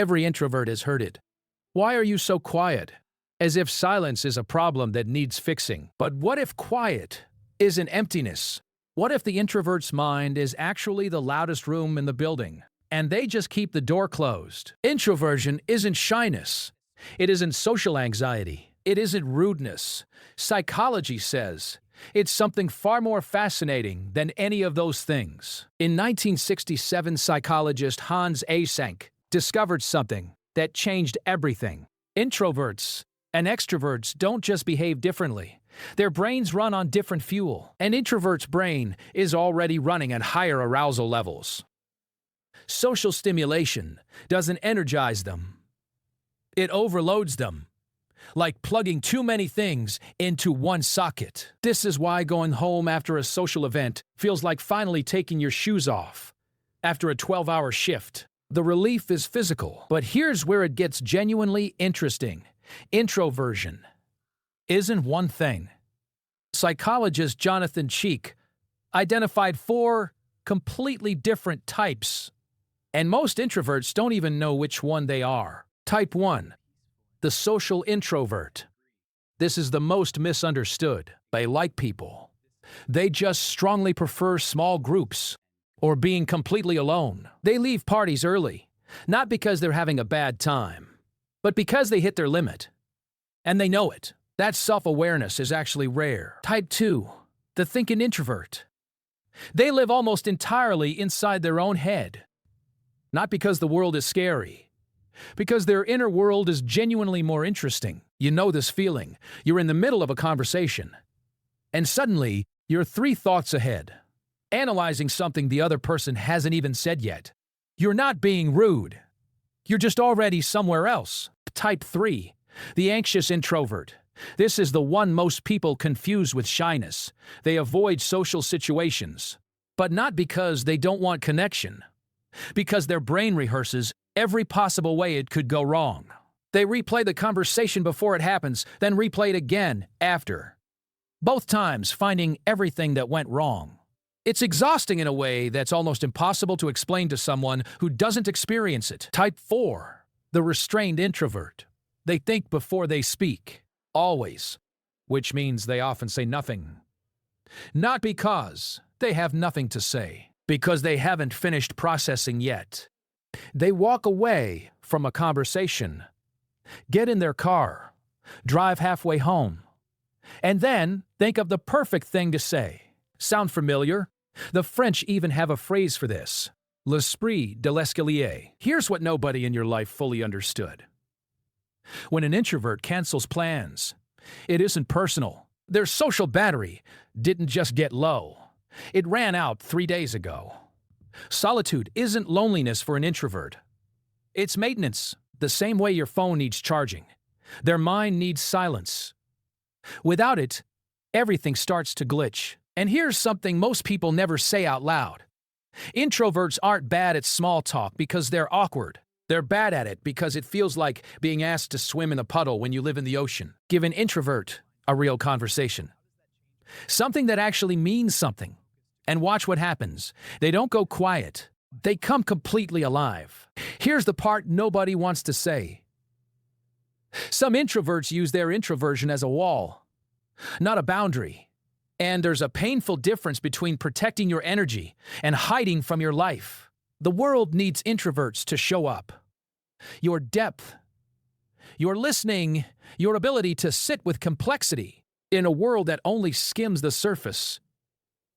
Every introvert has heard it. Why are you so quiet? As if silence is a problem that needs fixing. But what if quiet is an emptiness? What if the introvert's mind is actually the loudest room in the building, and they just keep the door closed? Introversion isn't shyness. It isn't social anxiety. It isn't rudeness. Psychology says it's something far more fascinating than any of those things. In 1967, psychologist Hans Eysenck discovered something that changed everything. Introverts and extroverts don't just behave differently. Their brains run on different fuel. An introvert's brain is already running at higher arousal levels. Social stimulation doesn't energize them. It overloads them, like plugging too many things into one socket. This is why going home after a social event feels like finally taking your shoes off after a 12-hour shift. The relief is physical, but here's where it gets genuinely interesting. Introversion isn't one thing. Psychologist Jonathan Cheek identified 4 completely different types, and most introverts don't even know which one they are. Type 1. The social introvert. This is the most misunderstood. They like people. They just strongly prefer small groups or being completely alone. They leave parties early, not because they're having a bad time, but because they hit their limit. And they know it. That self-awareness is actually rare. Type 2. The thinking introvert. They live almost entirely inside their own head. Not because the world is scary, because their inner world is genuinely more interesting. You know this feeling. You're in the middle of a conversation, and suddenly you're 3 thoughts ahead, analyzing something the other person hasn't even said yet. You're not being rude. You're just already somewhere else. Type 3. The anxious introvert. This is the one most people confuse with shyness. They avoid social situations, but not because they don't want connection, because their brain rehearses every possible way it could go wrong. They replay the conversation before it happens, then replay it again after. Both times finding everything that went wrong. It's exhausting in a way that's almost impossible to explain to someone who doesn't experience it. Type 4. The restrained introvert. They think before they speak. Always. Which means they often say nothing. Not because they have nothing to say, because they haven't finished processing yet. They walk away from a conversation, get in their car, drive halfway home, and then think of the perfect thing to say. Sound familiar? The French even have a phrase for this. L'esprit de l'escalier. Here's what nobody in your life fully understood. When an introvert cancels plans, it isn't personal. Their social battery didn't just get low. It ran out 3 days ago. Solitude isn't loneliness for an introvert. It's maintenance, the same way your phone needs charging. Their mind needs silence. Without it, everything starts to glitch. And here's something most people never say out loud. Introverts aren't bad at small talk because they're awkward. They're bad at it because it feels like being asked to swim in a puddle when you live in the ocean. Give an introvert a real conversation. Something that actually means something. And watch what happens. They don't go quiet. They come completely alive. Here's the part nobody wants to say. Some introverts use their introversion as a wall, not a boundary. And there's a painful difference between protecting your energy and hiding from your life. The world needs introverts to show up. Your depth, your listening, your ability to sit with complexity in a world that only skims the surface.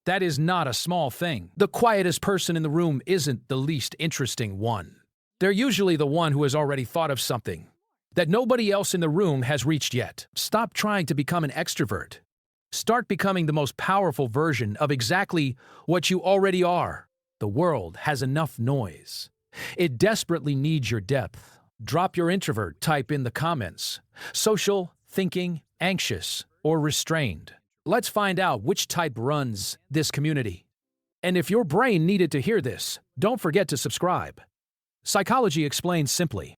That is not a small thing. The quietest person in the room isn't the least interesting one. They're usually the one who has already thought of something that nobody else in the room has reached yet. Stop trying to become an extrovert. Start becoming the most powerful version of exactly what you already are. The world has enough noise. It desperately needs your depth. Drop your introvert type in the comments. Social, thinking, anxious, or restrained. Let's find out which type runs this community. And if your brain needed to hear this, don't forget to subscribe. Psychology explains simply.